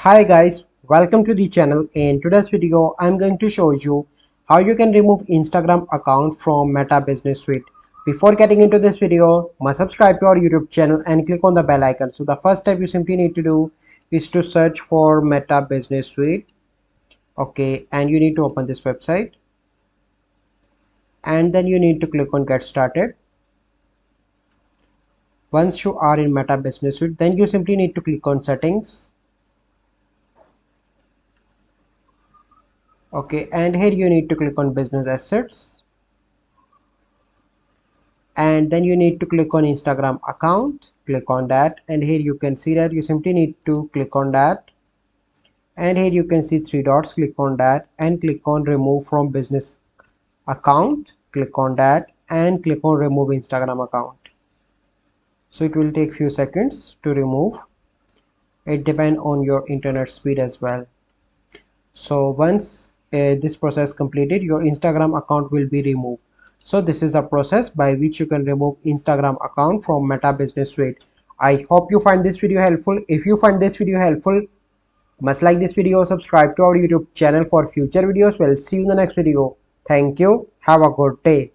Hi guys, welcome to the channel. In today's video I'm going to show you how you can remove Instagram account from Meta Business Suite. Before getting into this video, must subscribe to our YouTube channel and click on the bell icon. So the first step you simply need to do is to search for Meta Business Suite. Okay, and you need to open this website and then you need to click on get started. Once you are in Meta Business Suite, then you simply need to click on settings. Okay, and here you need to click on business assets, and then you need to click on Instagram account. Click on that, and here you can see that you simply need to click on that, and here you can see three dots. Click on that and click on remove from business account. Click on that and click on remove Instagram account. So it will take few seconds to remove. It depends on your internet speed as well. So once this process completed, your Instagram account will be removed. So this is a process by which you can remove Instagram account from Meta Business Suite. I hope you find this video helpful. If you find this video helpful, must like this video, subscribe to our YouTube channel for future videos. We'll see you in the next video. Thank you. Have a good day.